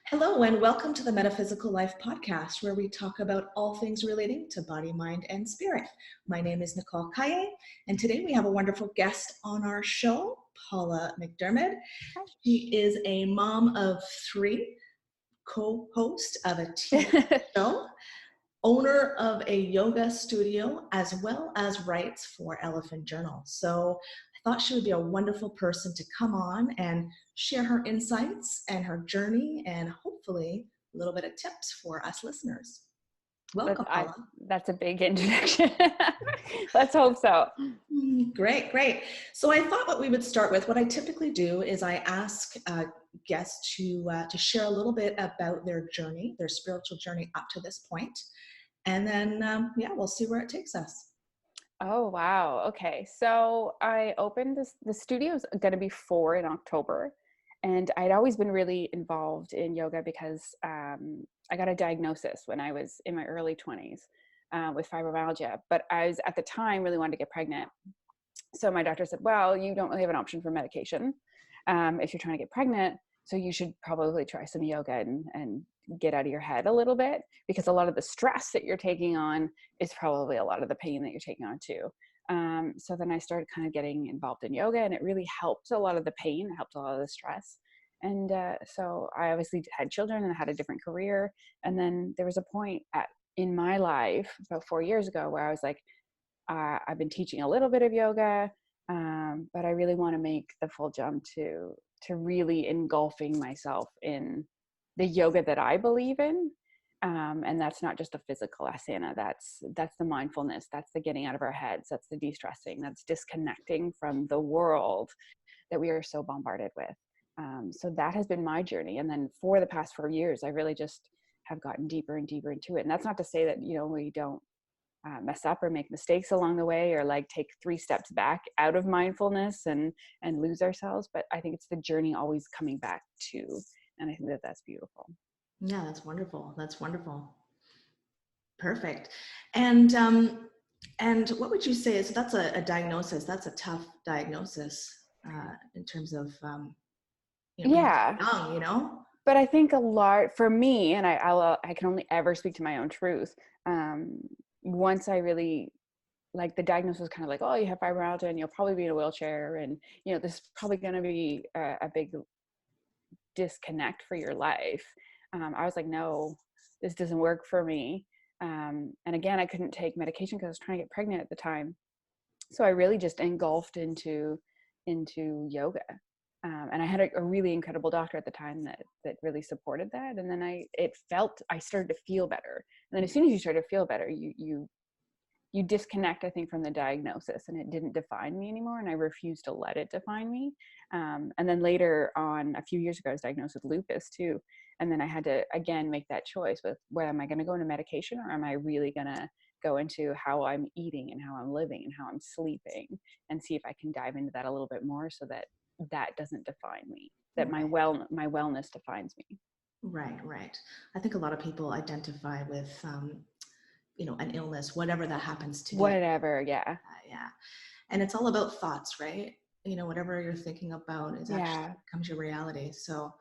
Hello, and welcome to the Metaphysical Life podcast, where we talk about all things relating to body, mind, and spirit. My name is Nicole Kaye, and today we have a wonderful guest on our show, Paula McDermid. She is a mom of three, co-host of a TV show, owner of a yoga studio, as well as writes for Elephant Journal. So I thought she would be a wonderful person to come on and share her insights and her journey, and hopefully a little bit of tips for us listeners. Welcome, Paula. That's a big introduction. Let's hope so. Great. So I thought what we would start with, what I typically do is I ask guests to share a little bit about their journey, their spiritual journey up to this point. And then, we'll see where it takes us. Oh, wow. Okay. So I opened the studio's going to be 4 in October. And I'd always been really involved in yoga because I got a diagnosis when I was in my early 20s with fibromyalgia. But I was, at the time, really wanted to get pregnant. So my doctor said, well, you don't really have an option for medication if you're trying to get pregnant. So you should probably try some yoga and get out of your head a little bit, because a lot of the stress that you're taking on is probably a lot of the pain that you're taking on too. So then I started kind of getting involved in yoga, and it really helped a lot of the pain, it helped a lot of the stress. And so I obviously had children and I had a different career. And then there was a point in my life about 4 years ago where I was like, I've been teaching a little bit of yoga, but I really want to make the full jump to really engulfing myself in the yoga that I believe in. And that's not just a physical asana. That's the mindfulness. That's the getting out of our heads. That's the de-stressing. That's disconnecting from the world that we are so bombarded with. So that has been my journey. And then for the past 4 years, I really just have gotten deeper and deeper into it. And that's not to say that, we don't mess up or make mistakes along the way, or like take 3 steps back out of mindfulness and lose ourselves. But I think it's the journey always coming back to, and I think that's beautiful. Yeah, that's wonderful. Perfect. And what would you say is, that's a diagnosis, that's a tough diagnosis in terms of, Yeah. being young, But I think a lot for me, and I can only ever speak to my own truth. Once I really, like, the diagnosis was kind of like, oh, you have fibromyalgia and you'll probably be in a wheelchair, and this is probably going to be a big disconnect for your life. I was like, no, this doesn't work for me. And again, I couldn't take medication because I was trying to get pregnant at the time. So I really just engulfed into yoga. And I had a really incredible doctor at the time that really supported that. And then I started to feel better. And then as soon as you start to feel better, you disconnect, I think, from the diagnosis, and it didn't define me anymore. And I refused to let it define me. And then later on, a few years ago, I was diagnosed with lupus too. And then I had to, again, make that choice with, where am I going to go into medication, or am I really going to go into how I'm eating and how I'm living and how I'm sleeping, and see if I can dive into that a little bit more, so that doesn't define me, that my wellness defines me. Right. I think a lot of people identify with, an illness, whatever that happens to be. Whatever, yeah. Yeah. And it's all about thoughts, right? Whatever you're thinking about is actually becomes your reality. So,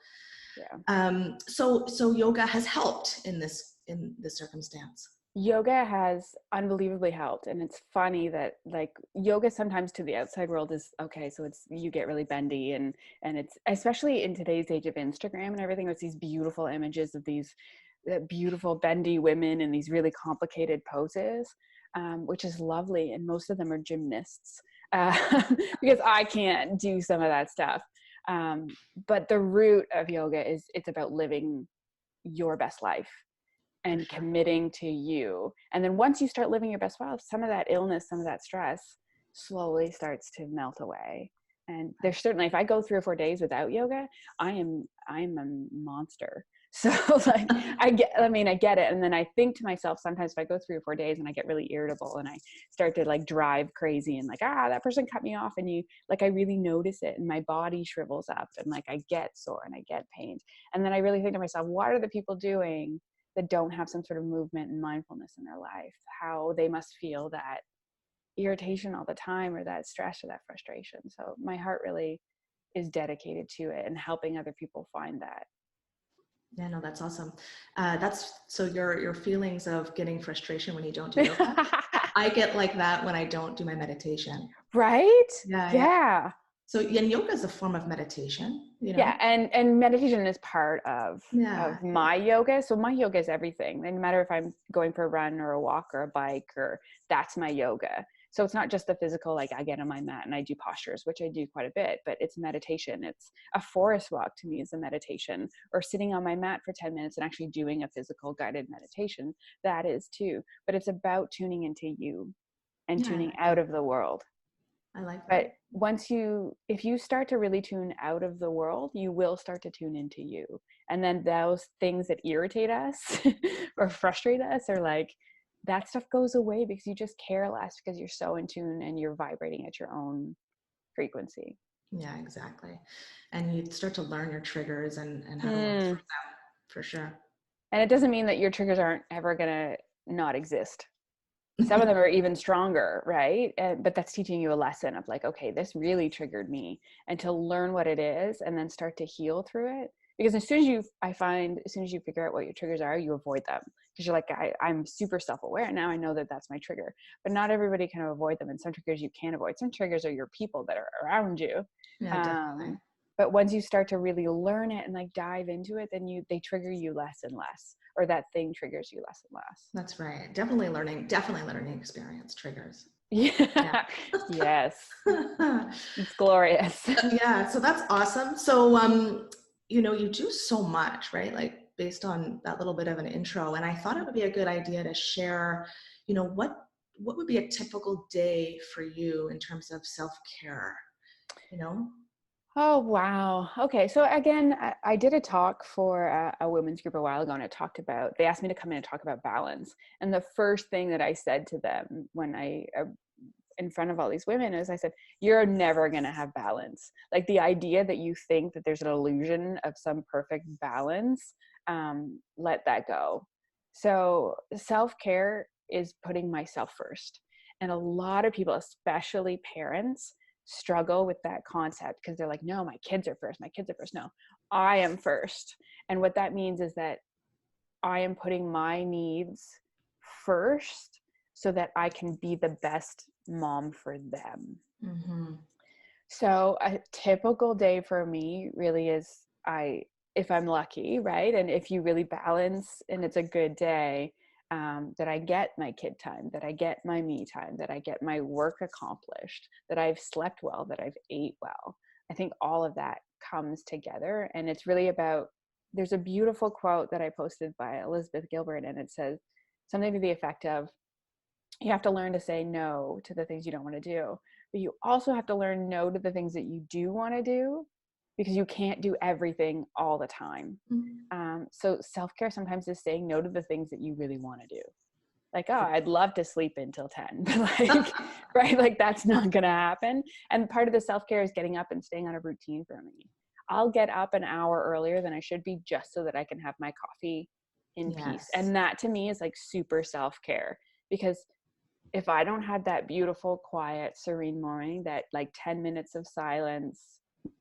so yoga has helped in this circumstance. Yoga has unbelievably helped. And it's funny that, like, yoga sometimes to the outside world is okay. So you get really bendy, and it's, especially in today's age of Instagram and everything, with these beautiful images of these beautiful bendy women in these really complicated poses, which is lovely. And most of them are gymnasts, because I can't do some of that stuff. But the root of yoga is, it's about living your best life and committing to you. And then once you start living your best life, some of that illness, some of that stress slowly starts to melt away. And there's certainly, if I go 3 or 4 days without yoga, I'm a monster. So like, I get it. And then I think to myself, sometimes if I go 3 or 4 days and I get really irritable and I start to like drive crazy and like, that person cut me off, and I really notice it, and my body shrivels up, and like I get sore and I get pain. And then I really think to myself, what are the people doing that don't have some sort of movement and mindfulness in their life? How they must feel that irritation all the time, or that stress, or that frustration. So my heart really is dedicated to it and helping other people find that. Yeah, no, that's awesome. That's so your feelings of getting frustration when you don't do yoga. I get like that when I don't do my meditation. Right? Yeah, yeah. Yeah. So, and yoga is a form of meditation, you Yeah, know? and meditation is part Yeah, of yeah, my yoga. So my yoga is everything. And no matter if I'm going for a run or a walk or a bike, or that's my yoga. So it's not just the physical, like I get on my mat and I do postures, which I do quite a bit, but it's meditation. It's a forest walk to me is a meditation, or sitting on my mat for 10 minutes and actually doing a physical guided meditation. That is too. But it's about tuning into you and yeah. tuning I out like of the world. I like that. But if you start to really tune out of the world, you will start to tune into you. And then those things that irritate us or frustrate us, or like that stuff goes away because you just care less, because you're so in tune and you're vibrating at your own frequency. Yeah, exactly. And you start to learn your triggers and how to work through Mm. them for sure. And it doesn't mean that your triggers aren't ever going to not exist. Some of them are even stronger, right? But that's teaching you a lesson of like, okay, this really triggered me, and to learn what it is and then start to heal through it. Because as soon as you figure out what your triggers are, you avoid them, because you're like, I'm super self-aware now. I know that that's my trigger, but not everybody can avoid them. And some triggers you can't avoid. Some triggers are your people that are around you. Yeah, definitely. Um, but once you start to really learn it and like dive into it, then they trigger you less and less, or that thing triggers you less and less. That's right. Definitely learning experience triggers. Yeah. Yeah. Yes. It's glorious. Yeah, so that's awesome. So, you do so much, right? Like based on that little bit of an intro, and I thought it would be a good idea to share, what would be a typical day for you in terms of self-care, you know? Oh, wow. Okay. So again, I did a talk for a women's group a while ago, and they asked me to come in and talk about balance. And the first thing that I said to them when in front of all these women is I said, you're never going to have balance. Like the idea that you think that there's an illusion of some perfect balance, let that go. So self-care is putting myself first. And a lot of people, especially parents, struggle with that concept because they're like, no, my kids are first. My kids are first. No, I am first. And what that means is that I am putting my needs first so that I can be the best mom for them. Mm-hmm. So a typical day for me really is if I'm lucky, right? And if you really balance and it's a good day, that I get my kid time, that I get my me time, that I get my work accomplished, that I've slept well, that I've ate well. I think all of that comes together. And it's really about, there's a beautiful quote that I posted by Elizabeth Gilbert, and it says something to the effect of, you have to learn to say no to the things you don't want to do, but you also have to learn no to the things that you do want to do, because you can't do everything all the time. So self-care sometimes is saying no to the things that you really want to do. Like, oh, I'd love to sleep until 10, but like, right, like that's not going to happen. And part of the self-care is getting up and staying on a routine for me. I'll get up an hour earlier than I should be just so that I can have my coffee in peace. Yes. And that to me is like super self-care, because if I don't have that beautiful, quiet, serene morning, that like 10 minutes of silence,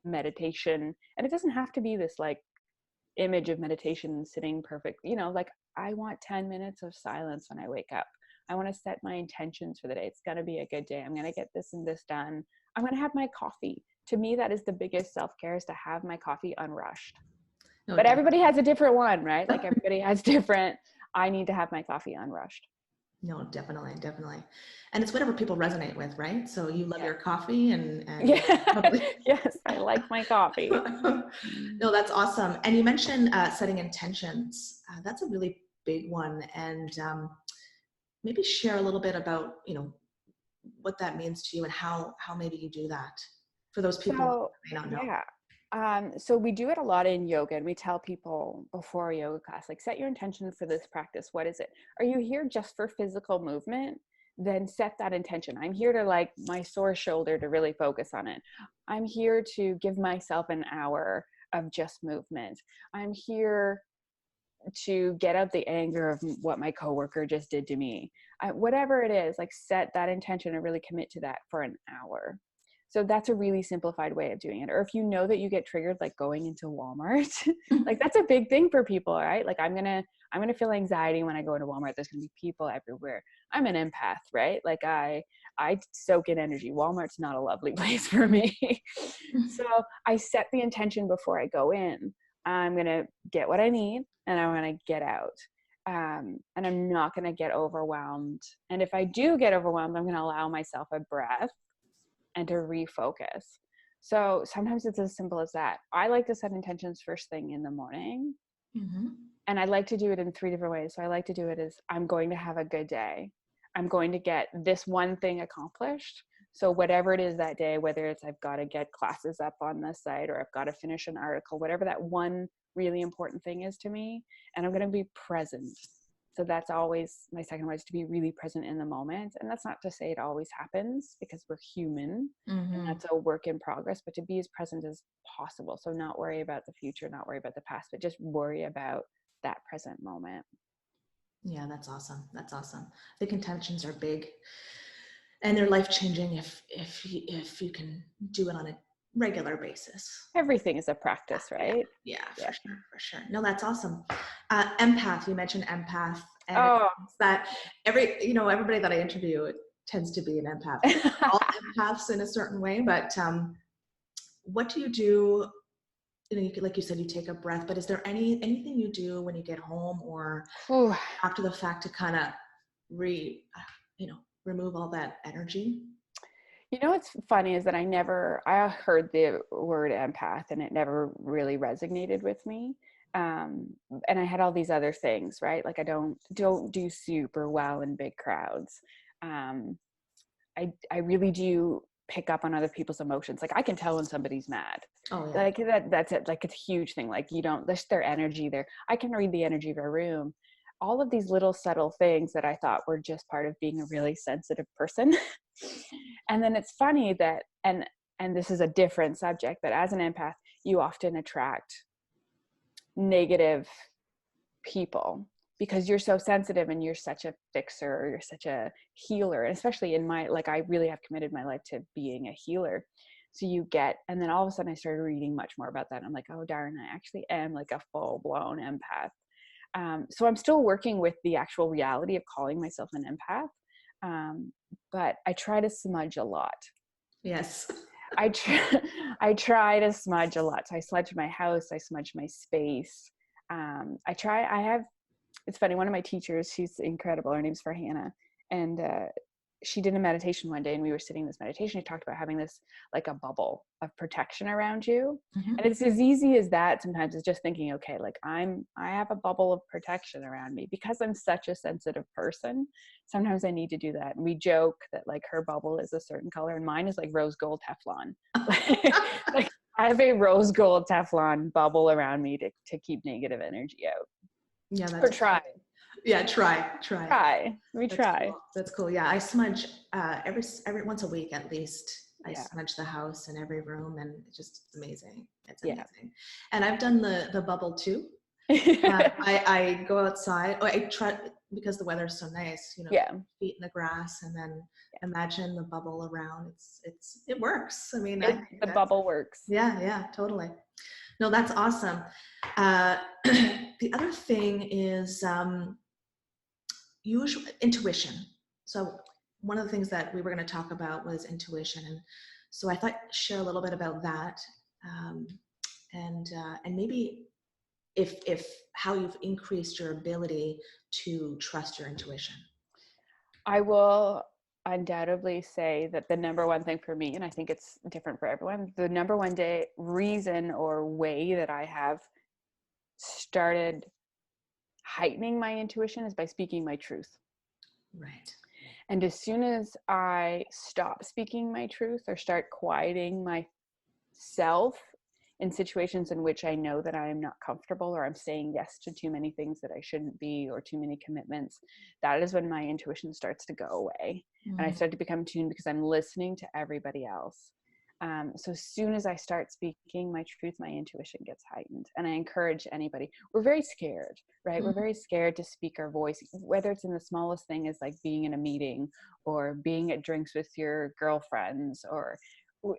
meditation, and it doesn't have to be this like image of meditation sitting perfect, like I want 10 minutes of silence when I wake up. I want to set my intentions for the day. It's going to be a good day. I'm going to get this and this done. I'm going to have my coffee. To me, that is the biggest self-care, is to have my coffee unrushed. No, But everybody definitely. has a different one, right? Like everybody has different, I need to have my coffee unrushed. No, definitely, definitely. And it's whatever people resonate with, right? So you love Yeah. your coffee and Yeah. probably. Yes, I like my coffee. No, that's awesome. And you mentioned setting intentions. That's a really big one. And maybe share a little bit about, what that means to you and how maybe you do that for those people So, who may not know. yeah. So we do it a lot in yoga, and we tell people before a yoga class, like, set your intention for this practice. What is it? Are you here just for physical movement? Then set that intention. I'm here to, like, my sore shoulder, to really focus on it. I'm here to give myself an hour of just movement. I'm here to get out the anger of what my coworker just did to me. Whatever it is, like, set that intention and really commit to that for an hour. So that's a really simplified way of doing it. Or if you know that you get triggered, like going into Walmart, like that's a big thing for people, right? Like I'm going to feel anxiety when I go into Walmart. There's going to be people everywhere. I'm an empath, right? Like I soak in energy. Walmart's not a lovely place for me. So I set the intention before I go in. I'm going to get what I need and I'm going to get out. And I'm not going to get overwhelmed. And if I do get overwhelmed, I'm going to allow myself a breath and to refocus. So sometimes it's as simple as that. I like to set intentions first thing in the morning. Mm-hmm. And I like to do it in 3 different ways. So I like to do it as I'm going to have a good day. I'm going to get this one thing accomplished. So whatever it is that day, whether it's I've got to get classes up on the site or I've got to finish an article, whatever that one really important thing is to me, and I'm going to be present. So that's always my second one, is to be really present in the moment. And that's not to say it always happens, because we're human and that's a work in progress, but to be as present as possible. So not worry about the future, not worry about the past, but just worry about that present moment. Yeah, that's awesome. That's awesome. I think intentions are big and they're life-changing if you can do it on a regular basis. Everything is a practice, right? Yeah, for sure. No, that's awesome. Empath, you mentioned empath, and it's that everybody that I interview, it tends to be an empath. All empaths in a certain way, but what do you do? Like you said, you take a breath, but is there anything you do when you get home or after the fact to kind of remove all that energy? What's funny is that I heard the word empath and it never really resonated with me. And I had all these other things, right? Like I don't do super well in big crowds. I really do pick up on other people's emotions. Like I can tell when somebody's mad. Oh yeah. Like that's it. Like it's a huge thing. Like there's their energy there. I can read the energy of a room. All of these little subtle things that I thought were just part of being a really sensitive person. And then it's funny that, and this is a different subject, but as an empath, you often attract negative people because you're so sensitive and you're such a fixer, or you're such a healer. And especially I really have committed my life to being a healer. So and then all of a sudden I started reading much more about that. And I'm like, oh darn, I actually am like a full blown empath. So I'm still working with the actual reality of calling myself an empath. But I try to smudge a lot. Yes. I try to smudge a lot. So I smudge my house, I smudge my space. It's funny, one of my teachers, she's incredible. Her name's Farhana. And she did a meditation one day and we were sitting in this meditation. She talked about having this, like a bubble of protection around you. Mm-hmm. And it's as easy as that. Sometimes it's just thinking, okay, like I have a bubble of protection around me because I'm such a sensitive person. Sometimes I need to do that. And we joke that like her bubble is a certain color and mine is like rose gold Teflon. Like I have a rose gold Teflon bubble around me to keep negative energy out. Yeah, that's try. Yeah, try. We try. Cool. That's cool. Yeah, I smudge every once a week at least. I smudge the house and every room, and it's just amazing. It's amazing. Yeah. And I've done the bubble too. I go outside. I try because the weather's so nice. Feet in the grass, and then imagine the bubble around. It works. I mean, the bubble works. Yeah, totally. No, that's awesome. The other thing is usual intuition. So one of the things that we were going to talk about was intuition, and so I thought share a little bit about that, and maybe if how you've increased your ability to trust your intuition. I will undoubtedly say that the number one thing for me, and I think it's different for everyone, the number one reason or way that I have started heightening my intuition is by speaking my truth. Right. And as soon as I stop speaking my truth or start quieting myself in situations in which I know that I am not comfortable, or I'm saying yes to too many things that I shouldn't be, or too many commitments, that is when my intuition starts to go away. Mm-hmm. And I start to become tuned because I'm listening to everybody else. So as soon as I start speaking my truth, my intuition gets heightened. And I encourage anybody, we're very scared, right? Mm-hmm. We're very scared to speak our voice, whether it's in the smallest thing as like being in a meeting or being at drinks with your girlfriends, or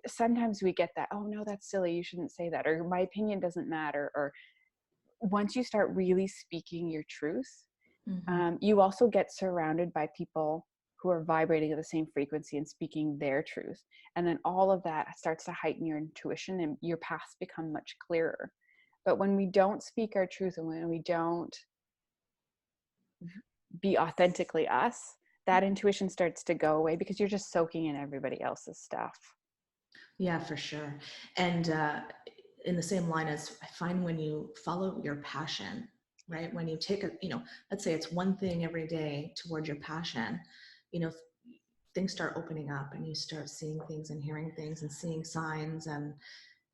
sometimes we get that, oh no, that's silly, you shouldn't say that, or my opinion doesn't matter. Or once you start really speaking your truth, you also get surrounded by people who are vibrating at the same frequency and speaking their truth. And then all of that starts to heighten your intuition and your paths become much clearer. But when we don't speak our truth and when we don't be authentically us, that intuition starts to go away because you're just soaking in everybody else's stuff. Yeah, for sure. And in the same line as I find when you follow your passion, right? When you take let's say it's one thing every day toward your passion, you know, things start opening up and you start seeing things and hearing things and seeing signs. And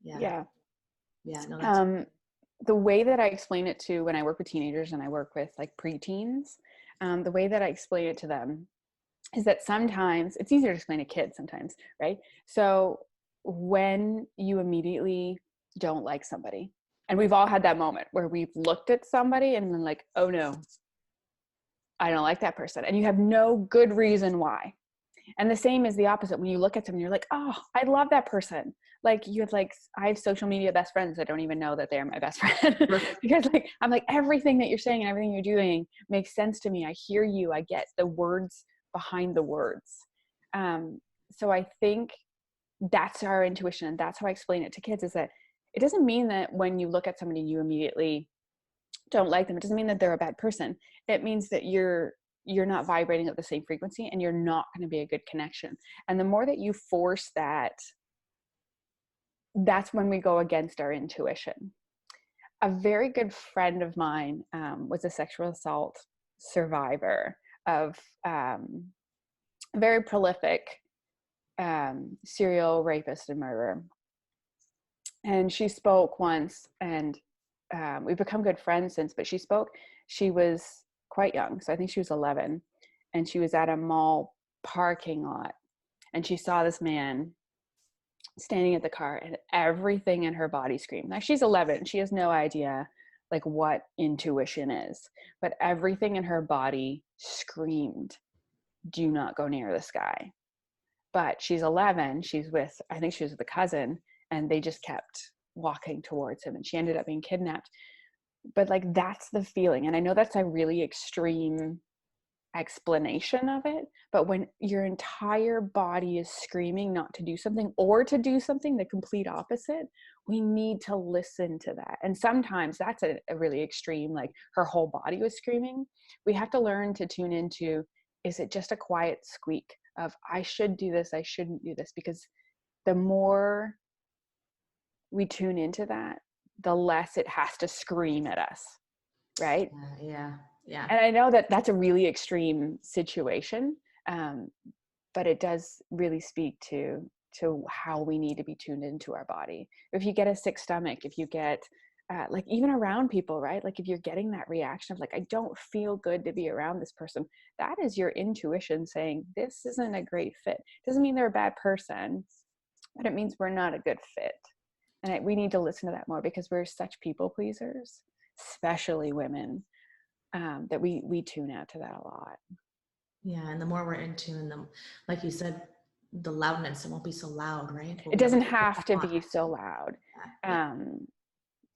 Yeah. no, that's The way that I explain it to when I work with teenagers and I work with like preteens, the way that I explain it to them is that sometimes it's easier to explain to kids sometimes, right? So when you immediately don't like somebody, and we've all had that moment where we've looked at somebody and then like, oh no, I don't like that person. And you have no good reason why. And the same is the opposite. When you look at someone, you're like, oh, I love that person. Like you have like, I have social media best friends that don't even know that they're my best friend because like, I'm like, everything that you're saying and everything you're doing makes sense to me. I hear you. I get the words behind the words. So I think that's our intuition. And that's how I explain it to kids, is that it doesn't mean that when you look at somebody, you immediately don't like them. It doesn't mean that they're a bad person. It means that you're not vibrating at the same frequency and you're not going to be a good connection. And the more that you force that, that's when we go against our intuition. A very good friend of mine was a sexual assault survivor of a very prolific serial rapist and murderer. And she spoke once, and we've become good friends since, but she was quite young. So I think she was 11, and she was at a mall parking lot, and she saw this man standing at the car, and everything in her body screamed. Now she's 11. She has no idea like what intuition is, but everything in her body screamed, do not go near this guy. But she's 11. I think she was with a cousin, and they just kept walking towards him, and she ended up being kidnapped. But like, that's the feeling. And I know that's a really extreme explanation of it, but when your entire body is screaming not to do something or to do something the complete opposite, we need to listen to that. And sometimes that's a really extreme, like her whole body was screaming. We have to learn to tune into, is it just a quiet squeak of I should do this, I shouldn't do this? Because the more we tune into that, the less it has to scream at us, right? Yeah. And I know that that's a really extreme situation, but it does really speak to how we need to be tuned into our body. If you get a sick stomach, if you get like even around people, right? Like if you're getting that reaction of like, I don't feel good to be around this person, that is your intuition saying this isn't a great fit. Doesn't mean they're a bad person, but it means we're not a good fit. And we need to listen to that more, because we're such people pleasers, especially women, that we tune out to that a lot. Yeah, and the more we're in tune, like you said, the loudness, it won't be so loud, right? It doesn't have to be so loud. Yeah.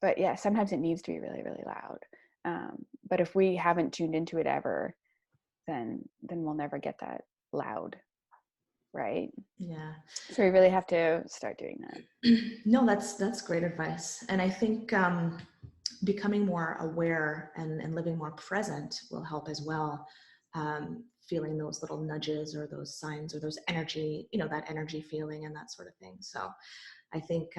But yeah, sometimes it needs to be really, really loud. But if we haven't tuned into it ever, then we'll never get that loud, right? Yeah. So we really have to start doing that. No, that's great advice. And I think becoming more aware and living more present will help as well. Feeling those little nudges or those signs or those energy, that energy feeling and that sort of thing. So I think,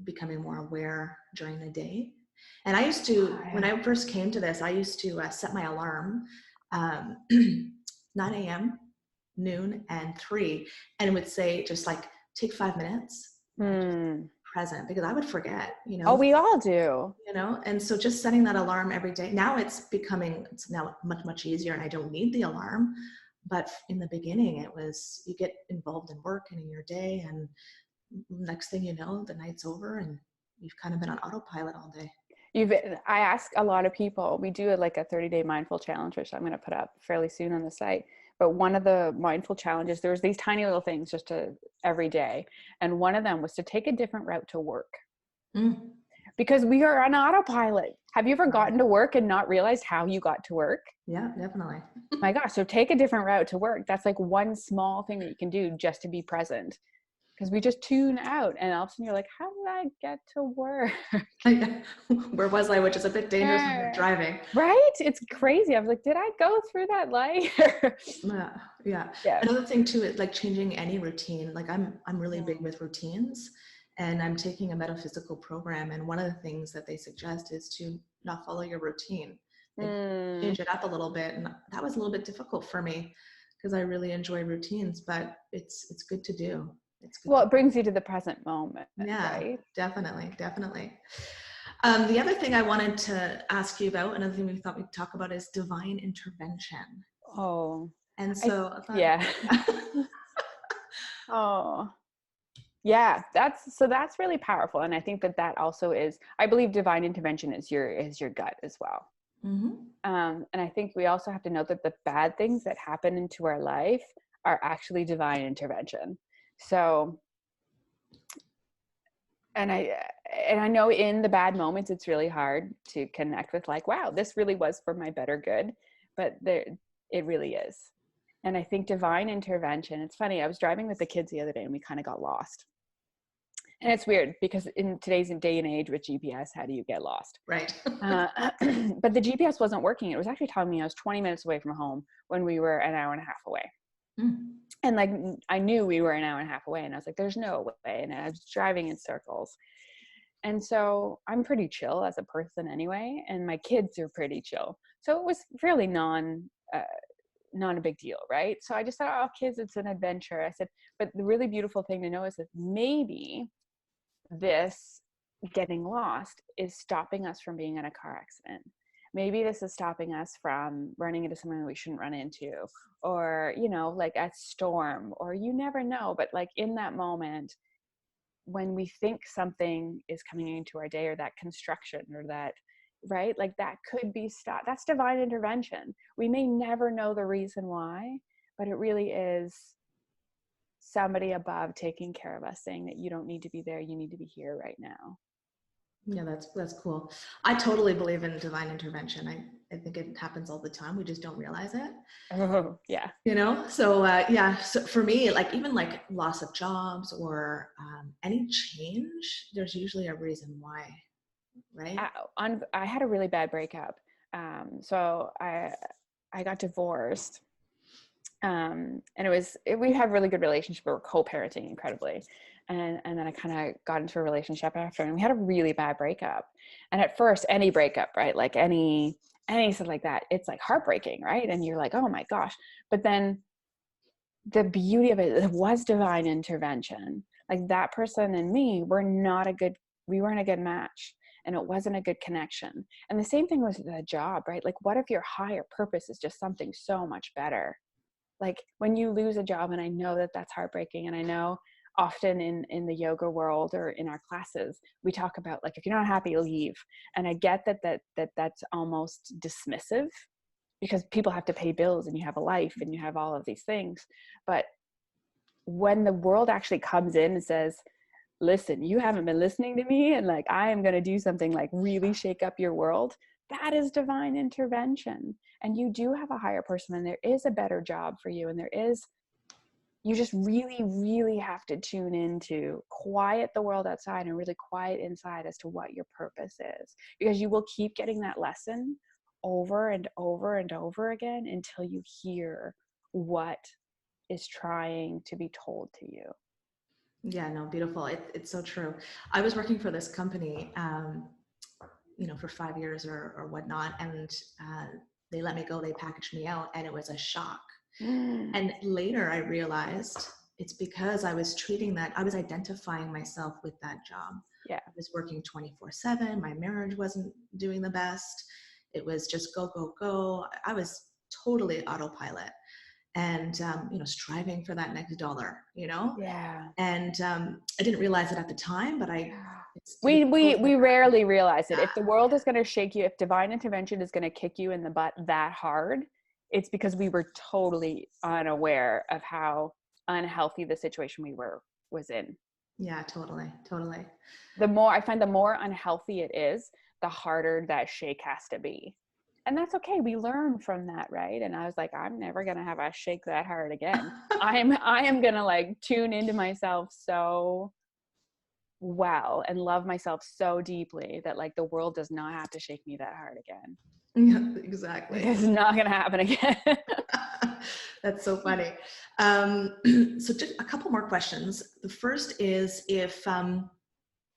becoming more aware during the day. And I used to, when I first came to this, I used to set my alarm 9 a.m., noon, and 3. And it would say, just like, take 5 minutes. Present, because I would forget, Oh, we all do. And so just setting that alarm every day. Now it's now much, much easier, and I don't need the alarm. But in the beginning, it was, you get involved in work and in your day, and next thing you know, the night's over and you've kind of been on autopilot all day. I ask a lot of people, we do like a 30-day mindful challenge, which I'm going to put up fairly soon on the site. but one of the mindful challenges, there was these tiny little things just to every day. And one of them was to take a different route to work. Mm. Because we are on autopilot. Have you ever gotten to work and not realized how you got to work? Yeah, definitely. My gosh. So take a different route to work. That's like one small thing that you can do just to be present. Because we just tune out and all of a sudden you're like, how did I get to work? Where was I? Which is a bit dangerous when you're driving. Right? It's crazy. I was like, did I go through that light? Yeah, yeah. Yeah. Another thing too is like changing any routine. Like I'm really big with routines, and I'm taking a metaphysical program. And one of the things that they suggest is to not follow your routine, like change it up a little bit. And that was a little bit difficult for me because I really enjoy routines, but it's good to do. It's good. Well, it brings you to the present moment. Yeah, right? definitely. The other thing I wanted to ask you about, another thing we thought we'd talk about is divine intervention. Oh, And so I thought, yeah. Oh, yeah. That's really powerful. And I think that also is, I believe divine intervention is your gut as well. Mm-hmm. And I think we also have to note that the bad things that happen into our life are actually divine intervention. So, and I know in the bad moments, it's really hard to connect with like, wow, this really was for my better good, but it really is. And I think divine intervention, it's funny, I was driving with the kids the other day and we kind of got lost. And it's weird because in today's day and age with GPS, how do you get lost? Right. But the GPS wasn't working. It was actually telling me I was 20 minutes away from home when we were an hour and a half away. Mm. And like, I knew we were an hour and a half away and I was like, there's no way. And I was driving in circles. And so I'm pretty chill as a person anyway. And my kids are pretty chill. So it was really not a big deal, right? So I just thought, oh, kids, it's an adventure. I said, but the really beautiful thing to know is that maybe this getting lost is stopping us from being in a car accident. Maybe this is stopping us from running into someone we shouldn't run into, or, like a storm, or you never know. But like in that moment, when we think something is coming into our day, or that construction, or that, right? Like that could be stopped. That's divine intervention. We may never know the reason why, but it really is somebody above taking care of us, saying that you don't need to be there. You need to be here right now. Yeah, that's cool. I totally believe in divine intervention. I think it happens all the time. We just don't realize it. Oh, yeah. So yeah. So for me, like even like loss of jobs or any change, there's usually a reason why, right? I had a really bad breakup. So I got divorced. And we had a really good relationship. We were co-parenting incredibly. And then I kind of got into a relationship after, and we had a really bad breakup. And at first, any breakup, right? Like anything like that, it's like heartbreaking, right? And you're like, oh my gosh. But then the beauty of it was divine intervention. Like that person and me we weren't a good match. And it wasn't a good connection. And the same thing with the job, right? Like what if your higher purpose is just something so much better? Like when you lose a job, and I know that that's heartbreaking. And I know often in the yoga world or in our classes, we talk about like, if you're not happy, leave. And I get that's almost dismissive because people have to pay bills and you have a life and you have all of these things. But when the world actually comes in and says, listen, you haven't been listening to me, and like, I am going to do something like really shake up your world, that is divine intervention. And you do have a higher person, and there is a better job for you. And you just really, really have to tune into, quiet the world outside and really quiet inside as to what your purpose is, because you will keep getting that lesson over and over and over again until you hear what is trying to be told to you. Yeah, no, beautiful. It's so true. I was working for this company, for 5 years or whatnot, and they let me go. They packaged me out, and it was a shock. And later I realized it's because I was identifying myself with that job. Yeah. I was working 24/7. My marriage wasn't doing the best. It was just go, go, go. I was totally autopilot and, striving for that next dollar, Yeah. And I didn't realize it at the time, but we rarely realize it. If the world is going to shake you, if divine intervention is going to kick you in the butt that hard, it's because we were totally unaware of how unhealthy the situation was in. Yeah, totally. Totally. I find the more unhealthy it is, the harder that shake has to be. And that's okay. We learn from that, right? And I was like, I'm never gonna have a shake that hard again. I am gonna like tune into myself so well and love myself so deeply that like the world does not have to shake me that hard again. Yeah, exactly. It's not gonna happen again. That's so funny. So just a couple more questions. The first is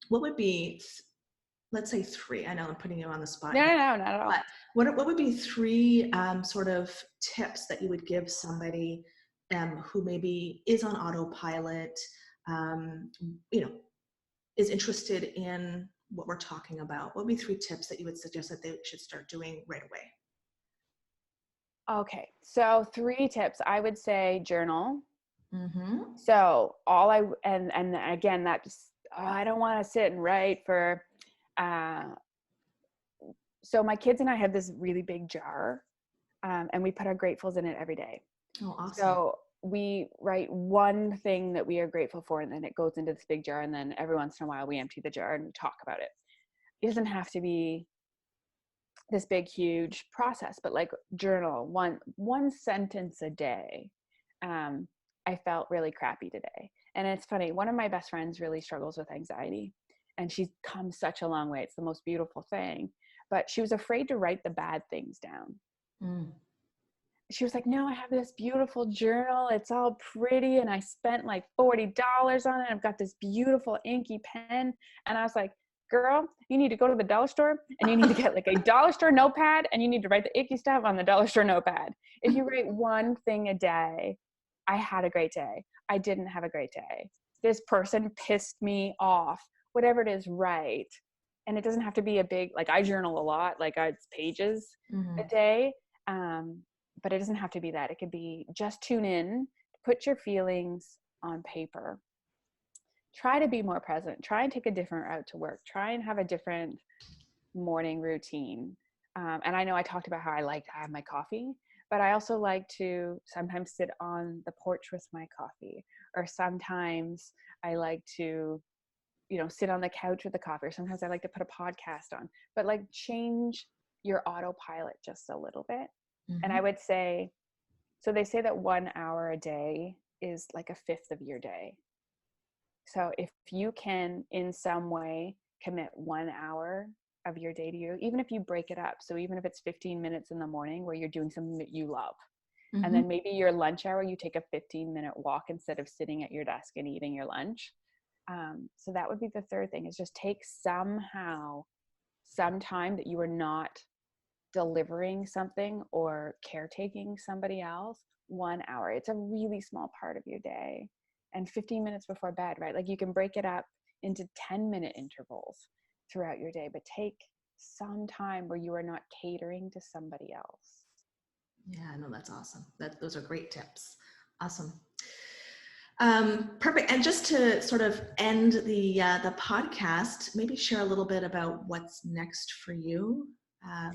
what would be, let's say 3, I know I'm putting you on the spot No, here, not at all. but what would be 3 sort of tips that you would give somebody who maybe is on autopilot, um, you know, is interested in what we're talking about? What would be 3 tips that you would suggest that they should start doing right away? Okay, so 3 tips. I would say journal. Mm-hmm. So and again, that just, I don't want to sit and write for, so my kids and I have this really big jar, and we put our gratefuls in it every day. Oh, awesome. So we write one thing that we are grateful for, and then it goes into this big jar, and then every once in a while we empty the jar and we talk about it. It doesn't have to be this big, huge process, but like journal one sentence a day. I felt really crappy today. And it's funny, one of my best friends really struggles with anxiety, and she's come such a long way. It's the most beautiful thing. But she was afraid to write the bad things down. Mm. She was like, no, I have this beautiful journal. It's all pretty. And I spent like $40 on it. I've got this beautiful inky pen. And I was like, girl, you need to go to the dollar store and you need to get like a dollar store notepad, and you need to write the icky stuff on the dollar store notepad. If you write one thing a day, I had a great day. I didn't have a great day. This person pissed me off. Whatever it is, right. And it doesn't have to be a big, like I journal a lot, like it's pages a day. But it doesn't have to be that. It could be just tune in, put your feelings on paper. Try to be more present. Try and take a different route to work. Try and have a different morning routine. And I know I talked about how I like to have my coffee, but I also like to sometimes sit on the porch with my coffee, or sometimes I like to, sit on the couch with the coffee, or sometimes I like to put a podcast on, but like change your autopilot just a little bit. And I would say, so they say that 1 hour a day is like a fifth of your day. So if you can in some way commit 1 hour of your day to you, even if you break it up. So even if it's 15 minutes in the morning where you're doing something that you love, and then maybe your lunch hour, you take a 15-minute walk instead of sitting at your desk and eating your lunch. So that would be the third thing, is just take some time that you are not delivering something or caretaking somebody else. 1 hour. It's a really small part of your day. And 15 minutes before bed, right? Like you can break it up into 10-minute intervals throughout your day, but take some time where you are not catering to somebody else. Yeah, no, that's awesome. Those are great tips. Awesome. Perfect. And just to sort of end the podcast, maybe share a little bit about what's next for you. I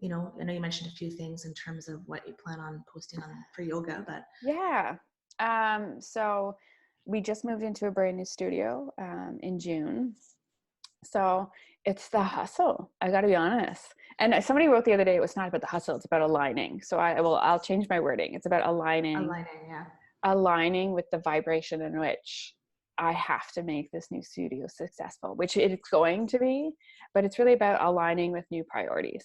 know you mentioned a few things in terms of what you plan on posting on for yoga, but yeah. So we just moved into a brand new studio in June. So it's the hustle. I got to be honest. And somebody wrote the other day, it was not about the hustle, it's about aligning. So I'll change my wording. It's about aligning, yeah. Aligning with the vibration in which I have to make this new studio successful, which it's going to be, but it's really about aligning with new priorities.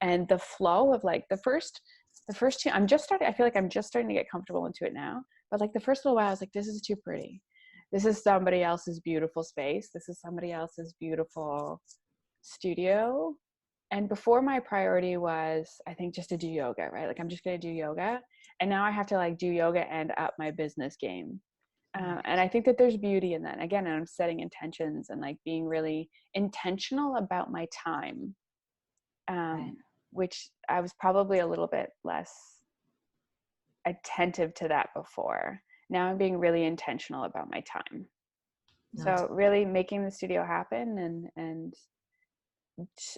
And the flow of like the first two, I feel like I'm just starting to get comfortable into it now. But like the first little while, I was like, this is too pretty. This is somebody else's beautiful space. This is somebody else's beautiful studio. And before, my priority was, I think, just to do yoga, right? Like I'm just going to do yoga. And now I have to like do yoga and up my business game. And I think that there's beauty in that. Again, I'm setting intentions and like being really intentional about my time, which I was probably a little bit less attentive to that before. Now I'm being really intentional about my time. So really making the studio happen and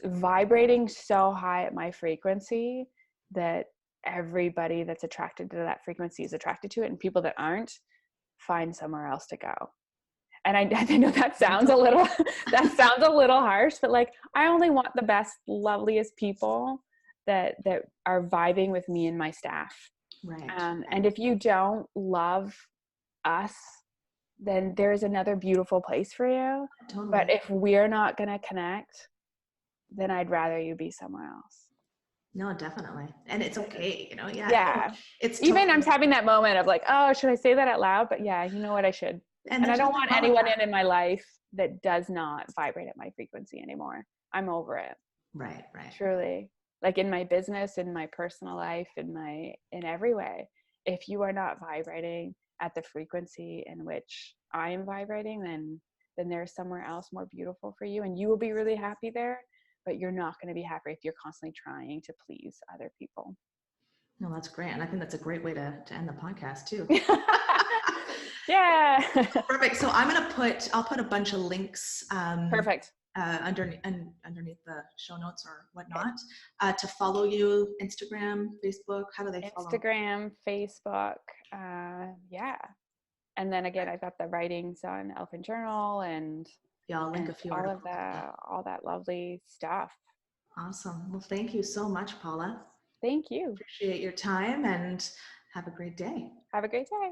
vibrating so high at my frequency that everybody that's attracted to that frequency is attracted to it, and people that aren't find somewhere else to go. And I know that sounds a little harsh, but like, I only want the best, loveliest people that are vibing with me and my staff. Right. And if you don't love us, then there's another beautiful place for you. Totally. But if we're not going to connect, then I'd rather you be somewhere else. No, definitely. And it's okay, you know? Yeah. Yeah. It's even totally I'm having that moment of like, oh, should I say that out loud? But yeah, you know what, I should. And I don't want anyone in my life that does not vibrate at my frequency anymore. I'm over it. Right, right. Truly. Like in my business, in my personal life, in every way. If you are not vibrating at the frequency in which I am vibrating, then there's somewhere else more beautiful for you, and you will be really happy there, but you're not going to be happy if you're constantly trying to please other people. No, that's great. And I think that's a great way to end the podcast too. Yeah. Perfect. So I'll put a bunch of links Perfect. Underneath the show notes or whatnot, to follow you, Instagram, Facebook. How do they follow? Instagram, Facebook. Yeah. And then again, I've got the writings on Elephant Journal, and yeah, I'll link a few articles. All that lovely stuff. Awesome. Well, thank you so much, Paula. Thank you. Appreciate your time, and have a great day. Have a great day.